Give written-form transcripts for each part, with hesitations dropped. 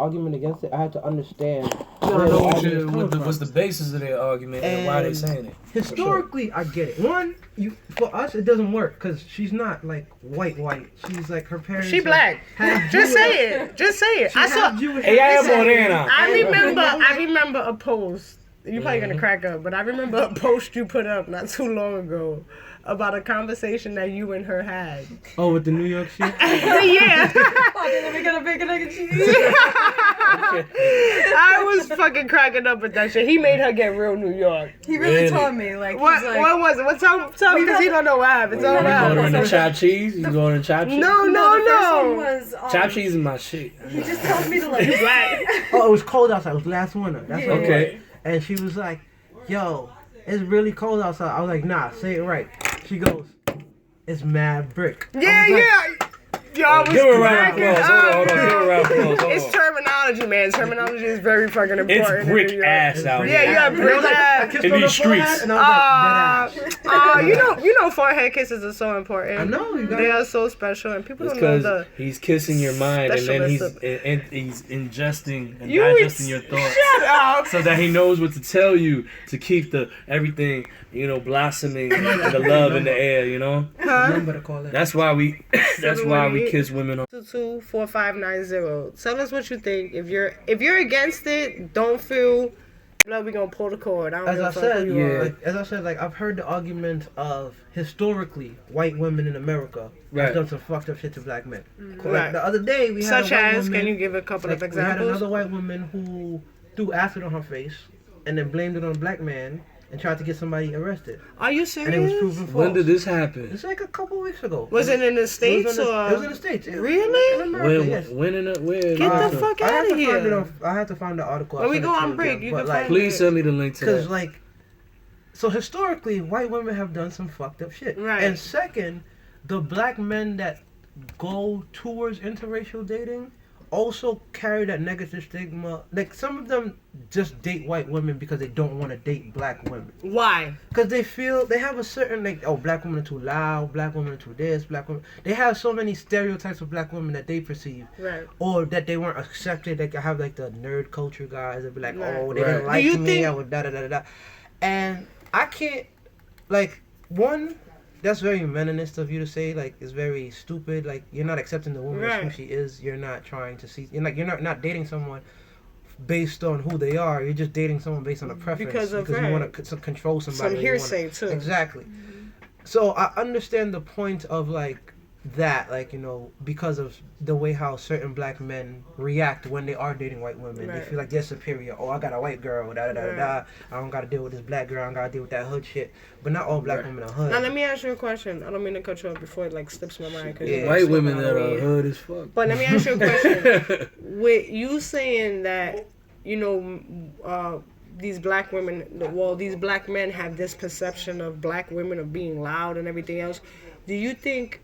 argument against it, I had to understand. What's the basis of their argument and why they saying it? Historically, I get it. One, for us, it doesn't work because she's not like white. She's like her parents. She black. Just say it. Just say it. I saw. Ella es morena. I remember a post. You're probably gonna crack up, but I remember a post you put up not too long ago about a conversation that you and her had. Oh, with the New York shit? Yeah. Let me get a bacon, egg, and cheese. I was fucking cracking up with that shit. He made her get real New York. He really told me, like, What was it? What tell because he don't know what happened. Tell You me going what to the chopped cheese? You going to chopped cheese? No. The first one was, Chopped cheese is my shit. he just told me to, like, Oh, it was cold outside. It was last winter. That's what it was. Okay. And she was like, yo, it's really cold outside. I was like, nah, say it right. She goes, it's mad brick. Yeah. Y'all was Give her a round of cracking applause. up. Hold on. Give her a round of applause. Hold It's on. terminology, man. Terminology is very fucking important. It's in brick New York. ass out Yeah, here. you got brick I ass. kissed In her on these the forehead, streets. and I was like, dead ass. You know, forehead kisses are so important. I know, you got They it. are so special, and people It's don't know because the. he's kissing your mind and then specialism. he's ingesting and You digesting your thoughts. Shut up. So that he knows what to tell you to keep the everything, blossoming and the love in the air, Number to call it. That's why we kiss women on 222-4590. Tell us what you think. If you're against it, don't feel like we're gonna pull the cord. I don't As give I a fuck who you said, are. I've heard the argument of historically white women in America Right. have done some fucked up shit to black men. Like Right. the other day we had Such a white as, woman, can you give a couple of we had examples? another white woman who threw acid on her face and then blamed it on a black man and tried to get somebody arrested. Are you And it was serious? proven false. When did this happen? It's like a couple weeks ago. Was it in the It States was in the, or? it was in the States. Really? In America, yes. Where? Get the fuck I out have of to find it here. on, I have to find the article. When I'll we send go it to on break, again. you But, can like, find Please send me the link to Because that. so historically, white women have done some fucked up shit. Right. And second, the black men that go towards interracial dating also carry that negative stigma. Like some of them just date white women because they don't want to date black women. Why? Because they feel they have a certain black women are too loud, black women are too this, black women. They have so many stereotypes of black women that they perceive. Right. Or that they weren't accepted. They have like the nerd culture guys that be like, Right. oh, they didn't Right. like Do you me. think- I was da da da da da. And I can't, one, that's very meninist of you to say. It's very stupid. You're not accepting the woman as who Right. she is. You're not trying to see. You're not dating someone based on who they are. You're just dating someone based on a preference Because of you want to control somebody. Some and you wanna- hearsay too. Exactly. So I understand the point of that, because of the way how certain black men react when they are dating white women. They Right. feel like they're superior. Oh, I got a white girl, da da da da da. Right. I don't got to deal with this black girl. I don't got to deal with that hood shit. But not all black women are hood. Now let me ask you a question. I don't mean to cut you off before it slips my mind. 'Cause Yeah. you're White slipping women out that of are me. hood as fuck. But let me ask you a question. With you saying that, these black women, these black men have this perception of black women of being loud and everything else. Do you think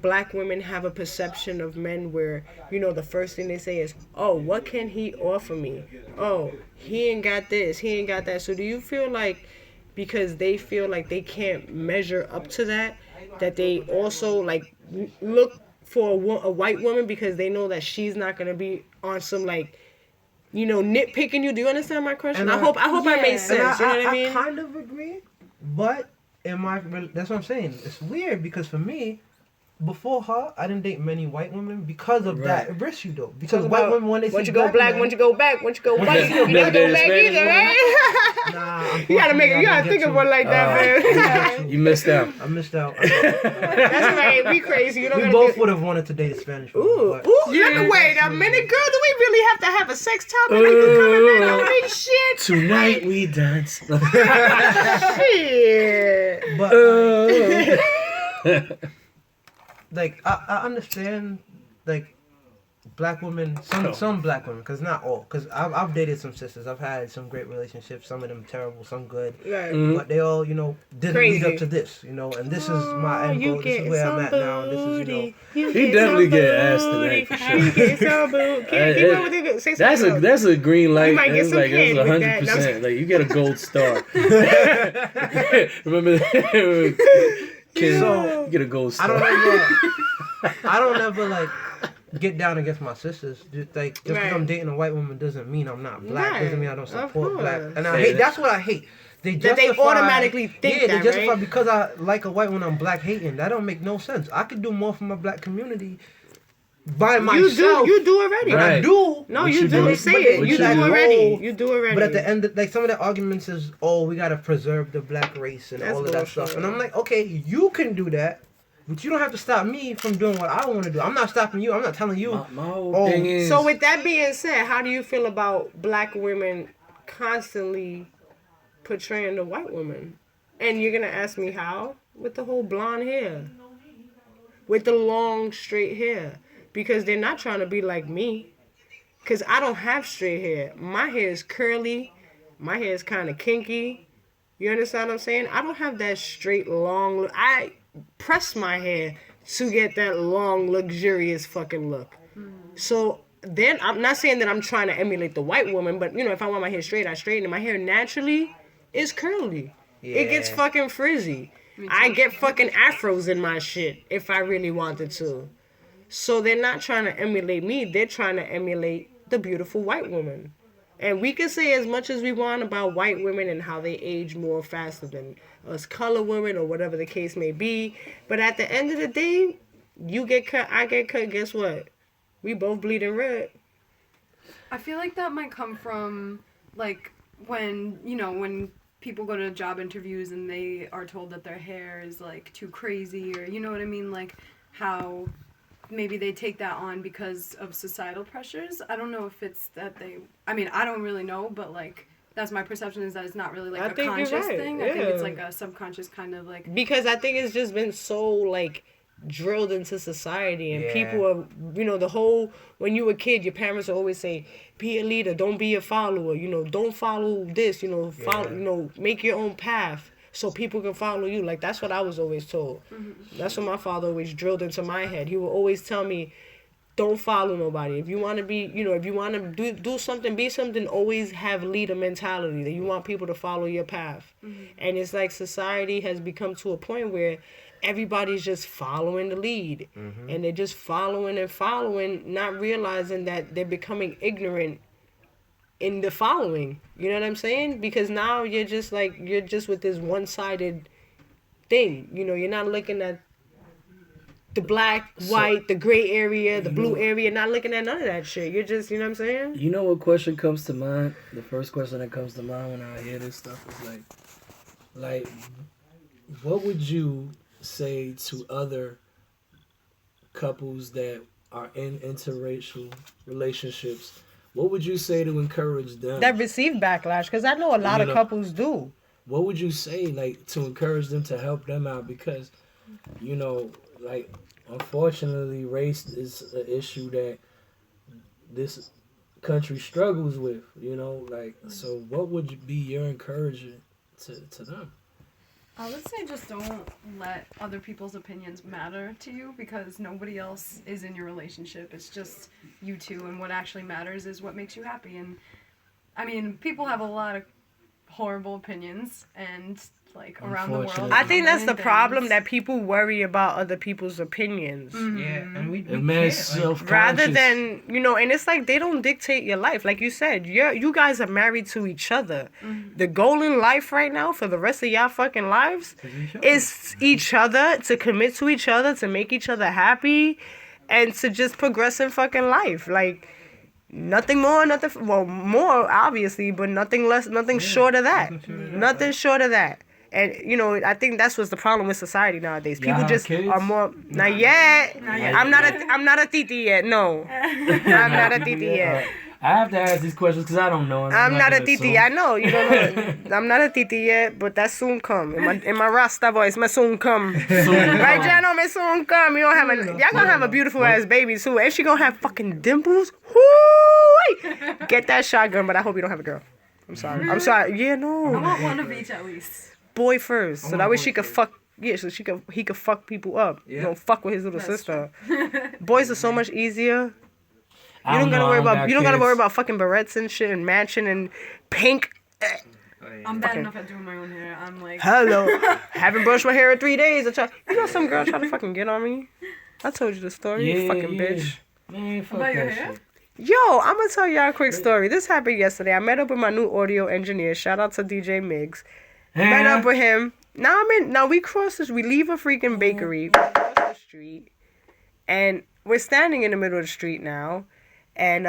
black women have a perception of men where, the first thing they say is, oh, what can he offer me? Oh, he ain't got this, he ain't got that. So do you feel like because they feel like they can't measure up to that they also look for a white woman because they know that she's not going to be on some nitpicking you? Do you understand my question? And I hope I made yeah. sense. You know what I mean? I kind of agree, but that's what I'm saying. It's weird because for me, before her, I didn't date many white women because of that. It risks you though, because white women when they see once you go black, men, once you go back, once you go white, you Never never go dated back Spanish either, woman? right? Nah, You gotta think of one like that, man. You missed out. I missed out. That's right. We crazy. You don't We gotta both be- would have wanted to date a Spanish woman. Ooh, but- wait a minute, girl. Do we really have to have a sex topic? Like you coming back on this shit? Tonight we dance. Shit. But I understand black women, some black women, because not all, because I've dated some sisters. I've had some great relationships, some of them terrible, some good, Right. but they all didn't Crazy. lead up to this, and this is my end goal. This is where I'm at now. This is He definitely get asked to that for sure. You get some booty. Keep on with it. Say something else. That's a green light. You might get That's some that's candy with that. 100%. You get a gold star. Remember Kim, So, you get a gold I star. don't ever get down against my sisters. Just because Right. I'm dating a white woman doesn't mean I'm not black. Right. Doesn't mean I don't Of support black. course. And I hate. That's what I hate. They That they justify- automatically think yeah, that, they justify right? because I like a white woman. I'm black hating. That don't make no sense. I could do more for my black community by myself. You do already. But I Right. do. No, What you you do. do? Say But it. they- You do that already. role- You do already. But at the end, like some of the arguments is, oh, we gotta preserve the black race and That's all of that bullshit. stuff. And I'm like, okay, you can do that, but you don't have to stop me from doing what I want to do. I'm not stopping you. I'm not telling you. My whole Oh, thing is. So with that being said, how do you feel about black women constantly portraying the white woman? And you're gonna ask me how? With the whole blonde hair. With the long straight hair. Because they're not trying to be like me. Because I don't have straight hair. My hair is curly. My hair is kind of kinky. You understand what I'm saying? I don't have that straight long look. I press my hair to get that long, luxurious fucking look. So then I'm not saying that I'm trying to emulate the white woman, but you know, if I want my hair straight, I straighten it. My hair naturally is curly. It gets Yeah. fucking frizzy. I get fucking afros in my shit if I really wanted to. So they're not trying to emulate me. They're trying to emulate the beautiful white woman. And we can say as much as we want about white women and how they age more faster than us color women or whatever the case may be. But at the end of the day, you get cut, I get cut. Guess what? We both bleeding red. I feel like that might come from, like, when people go to job interviews and they are told that their hair is, like, too crazy, or, you know what I mean? Like, how maybe they take that on because of societal pressures. I don't know if it's that I don't really know, but, like, that's my perception, is that it's not really, like, I a think you're conscious right, thing. I think it's, yeah. like, a subconscious kind of, like... Because I think it's just been so, like, drilled into society, and Yeah. people are, you know, the whole, when you were a kid, your parents would always say, be a leader, don't be a follower, you know, don't follow this, you know, follow, Yeah. you know, make your own path so people can follow you. Like, that's what I was always told. That's what my father always drilled into my head. He would always tell me, don't follow nobody. If you want to be, you know, if you want to do something, be something, always have leader mentality, that you want people to follow your path. And it's like society has become to a point where everybody's just following the lead. And they're just following and following, not realizing that they're becoming ignorant in the following. You know what I'm saying? Because now you're just with this one-sided thing. You know, you're not looking at the black, white, the gray area, the blue area, not looking at none of that shit. You're just, you know what I'm saying? You know what question comes to mind? The first question that comes to mind when I hear this stuff is like, what would you say to other couples that are in interracial relationships? What would you say to encourage them? That receive backlash, because I know a lot You of know- couples do. What would you say, like, to encourage them, to help them out? Because, you know, like, unfortunately, race is an issue that this country struggles with, you know, like, so what would be your encouragement to them? I would say just don't let other people's opinions matter to you, because nobody else is in your relationship. It's just you two, and what actually matters is what makes you happy. And I mean, people have a lot of horrible opinions, and like around the world. Unfortunately. I think that's the and problem, things. that people worry about other people's opinions. Yeah, and we And man, can't, self-conscious. Rather than, you know, and it's like they don't dictate your life. Like you said, you guys are married to each other. The goal in life right now for the rest of y'all fucking lives is each other, to commit to each other, to make each other happy, and to just progress in fucking life. Like, nothing more, nothing, well, more obviously, but nothing less, nothing short of that. Nothing short of that. And, you know, I think that's what's the problem with society nowadays. People Y'all just kids? are more, not yet. yet. I'm not a titi yet, no. I'm not a titi yet. I have to ask these questions because I don't know. and I'm not a gonna titi. assume. I know you don't know. I'm not a titi yet, but that soon come. In my Rasta voice, my soon come. Right, Jano, my soon come. You don't have a, y'all gonna have a beautiful ass baby too, and she gonna have fucking dimples. Whoo! Get that shotgun, but I hope you don't have a girl. I'm sorry. I'm sorry. Yeah, I no. want one of each at least. Boy first, so that way she could fuck. Yeah, so he could fuck people up. You Yeah. don't fuck with his little sister. Boys are so much easier. I You don't gotta know, worry I about got you don't gotta kids. worry about fucking barrettes and shit and matching and pink. I'm bad Okay. enough at doing my own hair. I'm like, Hello, haven't brushed my hair in 3 days. You know some girl tried to fucking get on me. I told you the story, you Yeah, fucking yeah. bitch. Man, fuck About your that hair? shit. Yo, I'm gonna tell y'all a quick story. This happened yesterday. I met up with my new audio engineer. Shout out to DJ Miggs. Met up with him. Now we cross this. We leave a freaking bakery. We cross the street, and we're standing in the middle of the street now, and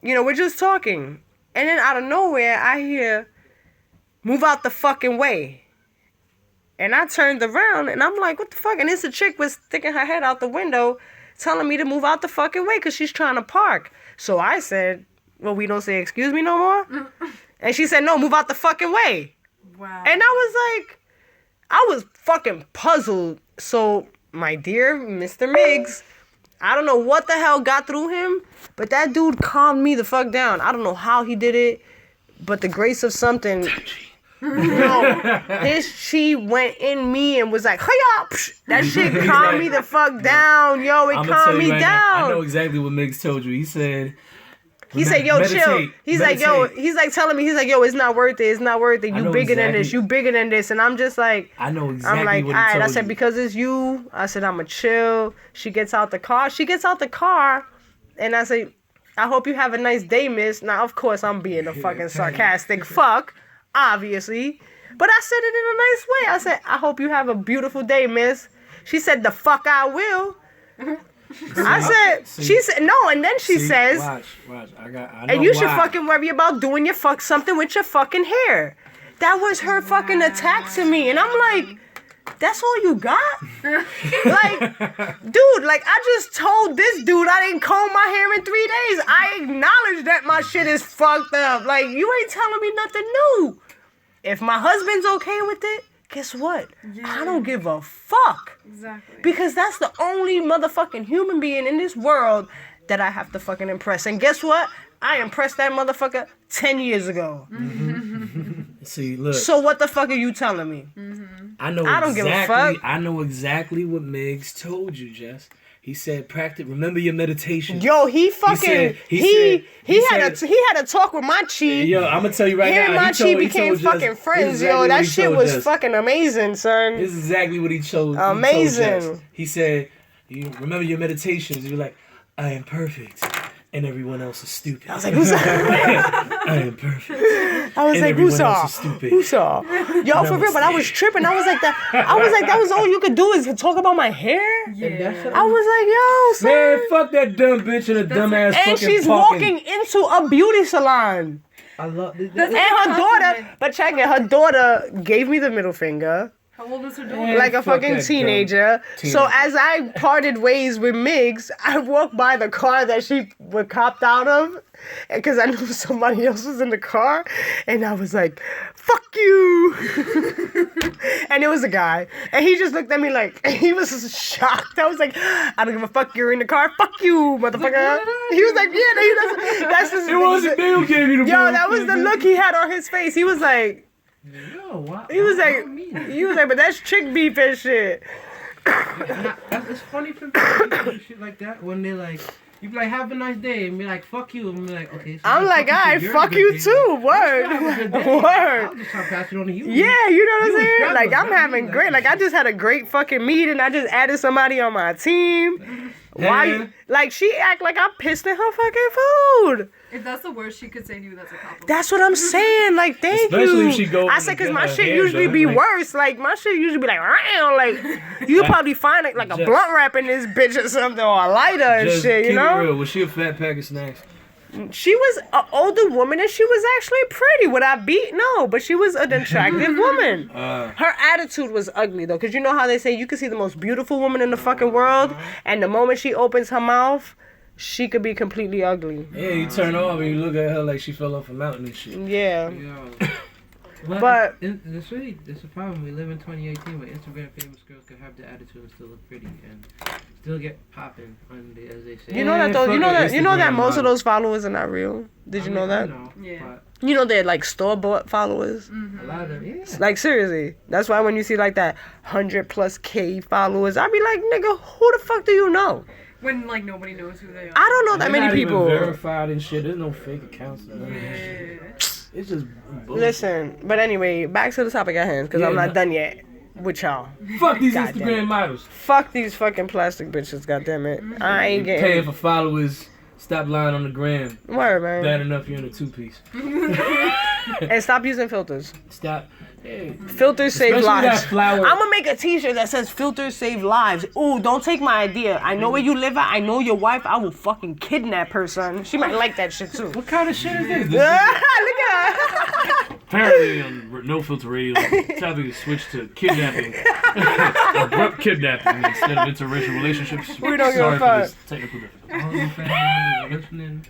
we're just talking, and then out of nowhere I hear, "Move out the fucking way," and I turned around and I'm like, "What the fuck?" And it's a chick was sticking her head out the window, telling me to move out the fucking way because she's trying to park. So I said, "Well, we don't say excuse me no more." And she said, "No, move out the fucking way." Wow. And I was fucking puzzled. So, my dear Mr. Miggs, I don't know what the hell got through him, but that dude calmed me the fuck down. I don't know how he did it, but the grace of something. Yo, his chi went in me and was like, "Hiya!" That shit calmed me the fuck down. Yo, it calmed me down. I know exactly what Miggs told you. He said, "Yo, chill." He's like, telling me, "Yo, it's not worth it. It's not worth it. I You know bigger than this. exactly. You bigger than this." And I'm just like, I know exactly I'm like, what all he right. told I said, you. because it's you. I said, I'ma chill. She gets out the car. And I say, "I hope you have a nice day, miss." Now, of course, I'm being a fucking sarcastic fuck, obviously. But I said it in a nice way. I said, "I hope you have a beautiful day, miss." She said, "The fuck I will." I said, she said, no, and then she says, watch. I know "And you should why. fucking worry about doing something with your fucking hair." That was her fucking attack to me. And I'm like, that's all you got? Like, dude, like, I just told this dude I didn't comb my hair in 3 days. I acknowledge that my shit is fucked up. Like, you ain't telling me nothing new. If my husband's okay with it, guess what? Yeah. I don't give a fuck. Exactly. Because that's the only motherfucking human being in this world that I have to fucking impress. And guess what? I impressed that motherfucker 10 years ago. See, look. So what the fuck are you telling me? I know. I don't give a fuck. I know exactly what Miggs told you, Jess. He said, "Practice. Remember your meditation." Yo, he fucking he had a talk with my chi. Yo, I'm gonna tell you right Him now. and my chi became fucking friends. Yo, that shit was fucking amazing, son. This is exactly what he chose. Amazing. He said, "You remember your meditations." You're like, "I am perfect, and everyone else is stupid." I was like, who's I am perfect. I was And like, everyone who saw? else is stupid. Who saw? Yo, for real, but I was tripping. I was like, that was all you could do is talk about my hair? Yeah. I was like, yo, son. Man, fuck that dumb bitch and a dumbass fucking And she's talking. walking into a beauty salon. I love this. That's And her daughter, but check it, her daughter gave me the middle finger. How old is her daughter? Man, Like a fuck fucking that teenager. dumb So teenager. as I parted ways with Miggs, I walked by the car that she was copped out of, because I knew somebody else was in the car, and I was like, "Fuck you!" And it was a guy, and he just looked at me like he was shocked. I was like, "I don't give a fuck. You're in the car. Fuck you, motherfucker." He was like, "Yeah, that's just." It wasn't me who gave you the Yo, that was the look he had on his face. He was like. Yo, why? He was like, me. but that's chick beef and shit. It's funny for me to do shit like that when they like, you be like, "Have a nice day," and be like, "Fuck you," and be like, "Okay." So I'm like, fuck alright, you're fuck having a you good day. too. Have a good day. Word. I'll Word. just try to pass it on to you. Yeah, you know what I'm You saying? was Like, I'm jealous, having right? great. Like, I just had a great fucking meeting. I just added somebody on my team. Why? Yeah. Like, she act like I pissed in her fucking food. If that's the worst she could say to you, that's a compliment. That's what I'm saying. Like, thank Especially you. if she go I and said, because get my her shit hair usually done, be like- worse. Like, my shit usually be like, "Round." Like, you could probably find like a Just- blunt wrap in this bitch or something, or a lighter and Just shit, you keep it know? real. Was she a fat pack of snacks? She was an older woman and she was actually pretty. Would I beat? No, but she was an attractive woman. Her attitude was ugly though, because you know how they say you can see the most beautiful woman in the fucking world, and the moment she opens her mouth, she could be completely ugly. Yeah, you turn off and you look at her like she fell off a mountain and shit. Yeah. Yo. Well, But- it's a problem. We live in 2018 where Instagram famous girls can have the attitude and still look pretty and still get popping, as they say. You know that though. You fuck know it, that. You know that Instagram most of model. those followers are not real. Did you know that? Yeah. You know they're like store bought followers. A lot of them, yeah. Like seriously, that's why when you see like that 100+ K followers, I be like, nigga, who the fuck do you know? When like nobody knows who they are. I don't know that They're many not even people. verified and shit. There's no fake accounts. Or none of that shit. Yeah. It's just bullshit. Listen, but anyway, back to the topic at hand because I'm Yeah, not done yet. with y'all. Fuck these God damn Instagram it. models. Fuck these fucking plastic bitches, goddammit. I ain't Paying getting. for followers. Stop lying on the gram. Word, man. Bad enough you're in a 2-piece. And stop using filters. Stop. Hey, Filters save especially lives. that flower. I'm gonna make a t-shirt that says filters save lives. Ooh, don't take my idea. I know where you live at. I know your wife. I will fucking kidnap her, son. She might like that shit too. What kind of shit is this? Look at her. Apparently, on No Filter Radio, the topic is switched to kidnapping. Abrupt kidnapping instead of interracial relationships. We don't give a Sorry for fuck. this technical difficulty. All the family members listening,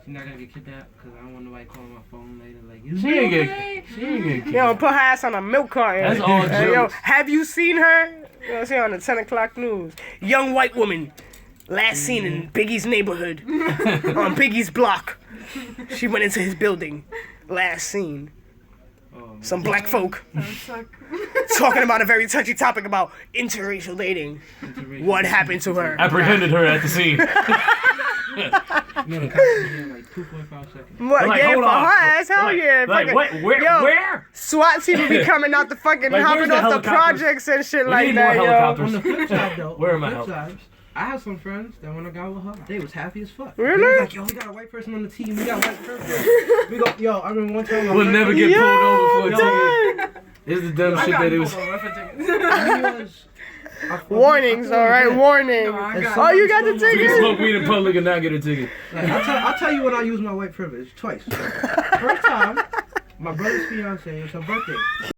she's not gonna get kidnapped because I don't want nobody calling my phone later like, you She ain't okay? get Yo, put her ass on a milk carton. That's all Yo, jokes. have you seen her? You know, see on the 10 o'clock news. Young white woman, last seen in Biggie's neighborhood, on Biggie's block. She went into his building, last seen. Some black folk That would suck. talking about a very touchy topic about interracial dating. What happened to her? apprehended her at the scene. You know, the cops been here in like 2.5 seconds. What, Like, yeah, hold for on. her ass, hell yeah. Like, Fucking- what? Where? Yo, Where? SWAT team be coming out the fucking Like, hopping where's the off the helicopters? projects and shit We like need that, more yo. helicopters. On the flip side, though, Where on am I the flip helping? side, I have some friends that when I got with her, they was happy as fuck. Really? They was like, yo, we got a white person on the team. We got white person. We go, yo, I remember one time. my We'll friend- never get Yo, pulled over for a ticket. dog. This is the dumb shit that it was. He was- I fucked- Warnings, I all right, fucked warning. I And got Oh, you got the You can ticket? smoke weed in public and not get a ticket. Like, I'll tell you when I use my white privilege twice. First time, my brother's fiance, it was her birthday.